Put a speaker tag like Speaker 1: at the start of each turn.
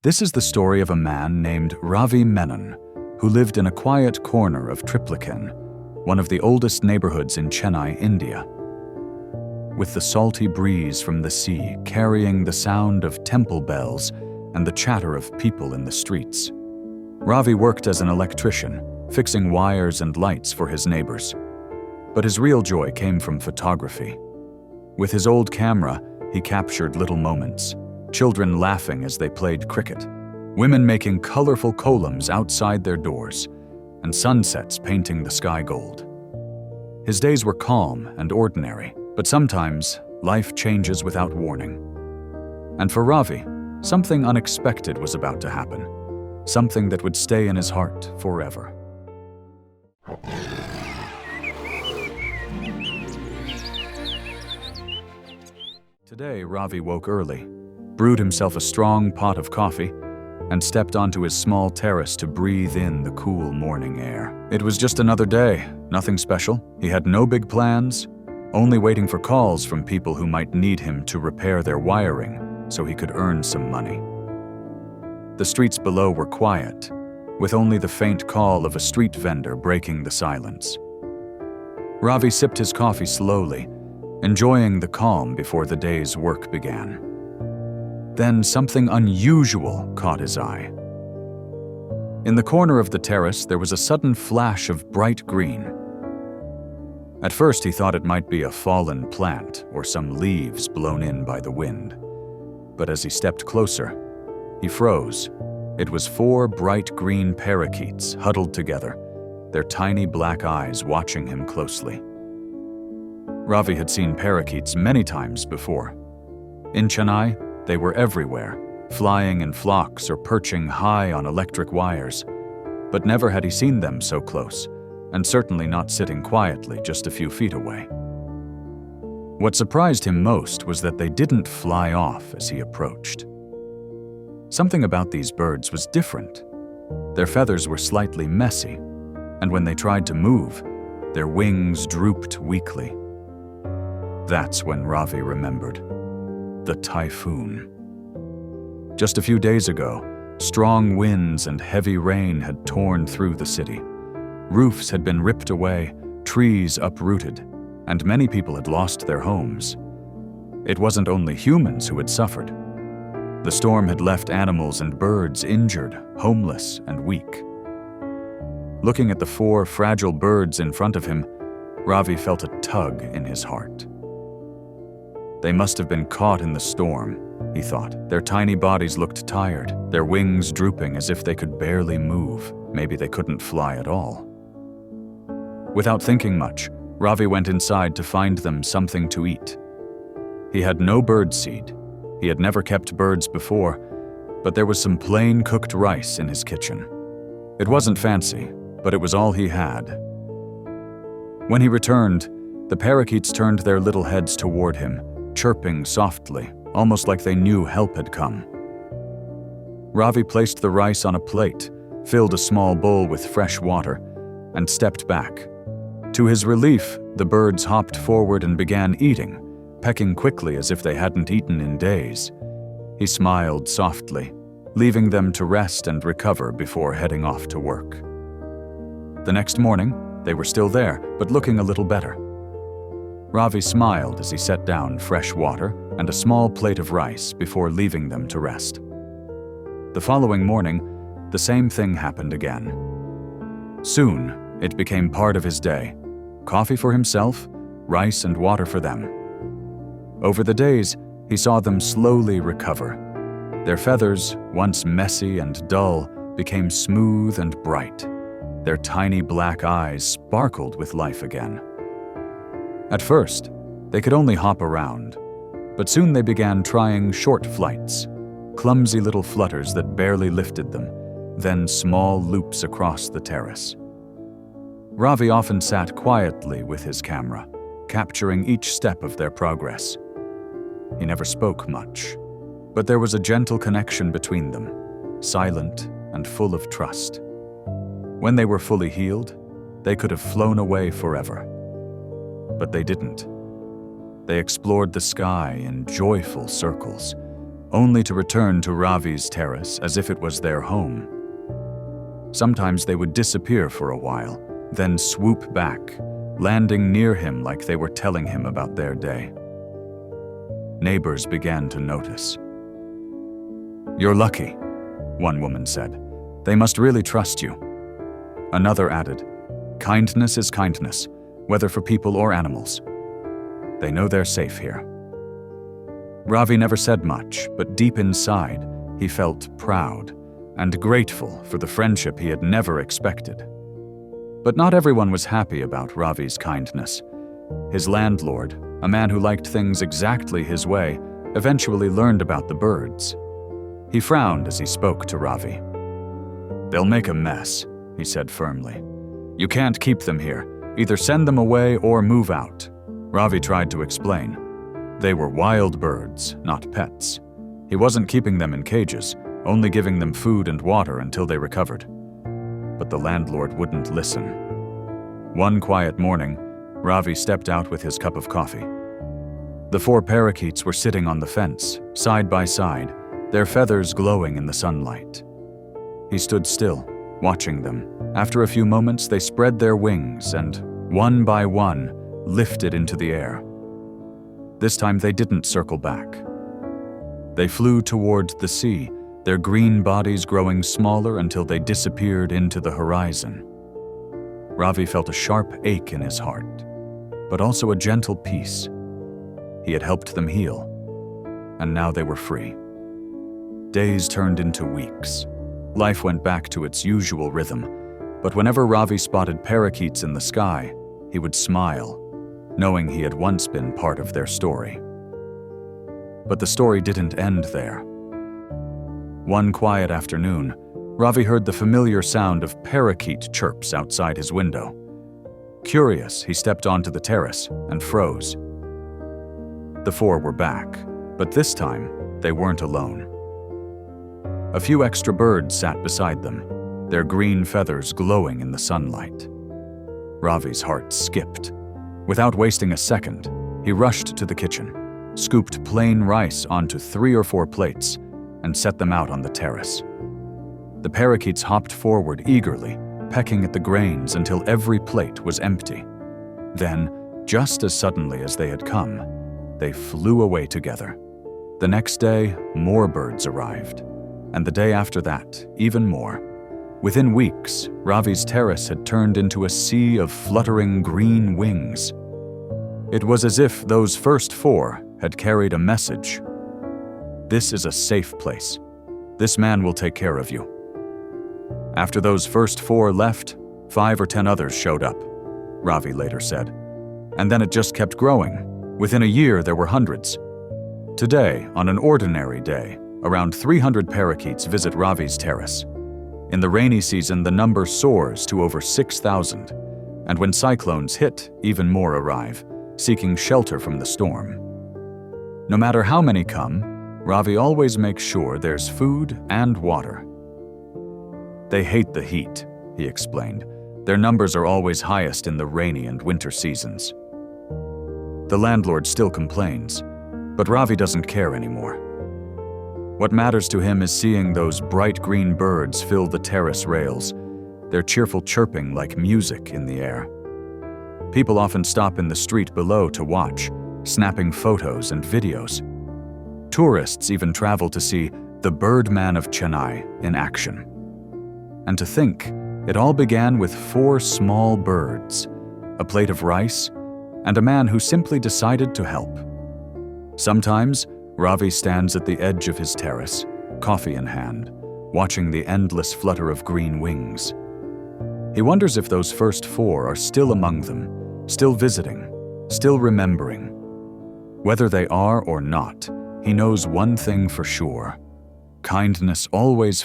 Speaker 1: This is the story of a man named Ravi Menon, who lived in a quiet corner of Triplicane, one of the oldest neighborhoods in Chennai, India. With the salty breeze from the sea carrying the sound of temple bells and the chatter of people in the streets, Ravi worked as an electrician, fixing wires and lights for his neighbors. But his real joy came from photography. With his old camera, he captured little moments: children laughing as they played cricket, women making colorful columns outside their doors, and sunsets painting the sky gold. His days were calm and ordinary, but sometimes life changes without warning. And for Ravi, something unexpected was about to happen, something that would stay in his heart forever. Today, Ravi woke early, brewed himself a strong pot of coffee, and stepped onto his small terrace to breathe in the cool morning air. It was just another day, nothing special. He had no big plans, only waiting for calls from people who might need him to repair their wiring so he could earn some money. The streets below were quiet, with only the faint call of a street vendor breaking the silence. Ravi sipped his coffee slowly, enjoying the calm before the day's work began. Then something unusual caught his eye. In the corner of the terrace, there was a sudden flash of bright green. At first, he thought it might be a fallen plant or some leaves blown in by the wind. But as he stepped closer, he froze. It was 4 bright green parakeets huddled together, their tiny black eyes watching him closely. Ravi had seen parakeets many times before. In Chennai, they were everywhere, flying in flocks or perching high on electric wires. But never had he seen them so close, and certainly not sitting quietly just a few feet away. What surprised him most was that they didn't fly off as he approached. Something about these birds was different. Their feathers were slightly messy, and when they tried to move, their wings drooped weakly. That's when Ravi remembered. The typhoon. Just a few days ago, strong winds and heavy rain had torn through the city. Roofs had been ripped away, trees uprooted, and many people had lost their homes. It wasn't only humans who had suffered. The storm had left animals and birds injured, homeless, and weak. Looking at the 4 fragile birds in front of him, Ravi felt a tug in his heart. They must have been caught in the storm, he thought. Their tiny bodies looked tired, their wings drooping as if they could barely move. Maybe they couldn't fly at all. Without thinking much, Ravi went inside to find them something to eat. He had no bird seed. He had never kept birds before, but there was some plain cooked rice in his kitchen. It wasn't fancy, but it was all he had. When he returned, the parakeets turned their little heads toward him, chirping softly, almost like they knew help had come. Ravi placed the rice on a plate, filled a small bowl with fresh water, and stepped back. To his relief, the birds hopped forward and began eating, pecking quickly as if they hadn't eaten in days. He smiled softly, leaving them to rest and recover before heading off to work. The next morning, they were still there, but looking a little better. Ravi smiled as he set down fresh water and a small plate of rice before leaving them to rest. The following morning, the same thing happened again. Soon, it became part of his day. Coffee for himself, rice and water for them. Over the days, he saw them slowly recover. Their feathers, once messy and dull, became smooth and bright. Their tiny black eyes sparkled with life again. At first, they could only hop around, but soon they began trying short flights, clumsy little flutters that barely lifted them, then small loops across the terrace. Ravi often sat quietly with his camera, capturing each step of their progress. He never spoke much, but there was a gentle connection between them, silent and full of trust. When they were fully healed, they could have flown away forever. But they didn't. They explored the sky in joyful circles, only to return to Ravi's terrace as if it was their home. Sometimes they would disappear for a while, then swoop back, landing near him like they were telling him about their day. Neighbors began to notice. "You're lucky," one woman said. "They must really trust you." Another added, "Kindness is kindness, whether for people or animals. They know they're safe here." Ravi never said much, but deep inside, he felt proud and grateful for the friendship he had never expected. But not everyone was happy about Ravi's kindness. His landlord, a man who liked things exactly his way, eventually learned about the birds. He frowned as he spoke to Ravi. "They'll make a mess," he said firmly. "You can't keep them here. Either send them away or move out." Ravi tried to explain. They were wild birds, not pets. He wasn't keeping them in cages, only giving them food and water until they recovered. But the landlord wouldn't listen. One quiet morning, Ravi stepped out with his cup of coffee. The 4 parakeets were sitting on the fence, side by side, their feathers glowing in the sunlight. He stood still, watching them. After a few moments, they spread their wings and, one by one, lifted into the air. This time they didn't circle back. They flew toward the sea, their green bodies growing smaller until they disappeared into the horizon. Ravi felt a sharp ache in his heart, but also a gentle peace. He had helped them heal, and now they were free. Days turned into weeks. Life went back to its usual rhythm, but whenever Ravi spotted parakeets in the sky, he would smile, knowing he had once been part of their story. But the story didn't end there. One quiet afternoon, Ravi heard the familiar sound of parakeet chirps outside his window. Curious, he stepped onto the terrace and froze. The 4 were back, but this time they weren't alone. A few extra birds sat beside them, their green feathers glowing in the sunlight. Ravi's heart skipped. Without wasting a second, he rushed to the kitchen, scooped plain rice onto 3 or 4 plates, and set them out on the terrace. The parakeets hopped forward eagerly, pecking at the grains until every plate was empty. Then, just as suddenly as they had come, they flew away together. The next day, more birds arrived, and the day after that, even more. Within weeks, Ravi's terrace had turned into a sea of fluttering green wings. It was as if those first 4 had carried a message. "This is a safe place. This man will take care of you." After those first 4 left, 5 or 10 others showed up, Ravi later said. And then it just kept growing. Within a year, there were hundreds. Today, on an ordinary day, around 300 parakeets visit Ravi's terrace. In the rainy season, the number soars to over 6,000, and when cyclones hit, even more arrive, seeking shelter from the storm. No matter how many come, Ravi always makes sure there's food and water. "They hate the heat," he explained. "Their numbers are always highest in the rainy and winter seasons." The landlord still complains, but Ravi doesn't care anymore. What matters to him is seeing those bright green birds fill the terrace rails, their cheerful chirping like music in the air. People often stop in the street below to watch, snapping photos and videos. Tourists even travel to see the birdmanofchennai in action. And to think, it all began with 4 small birds, a plate of rice, and a man who simply decided to help. Sometimes, Ravi stands at the edge of his terrace, coffee in hand, watching the endless flutter of green wings. He wonders if those first 4 are still among them, still visiting, still remembering. Whether they are or not, he knows one thing for sure: kindness always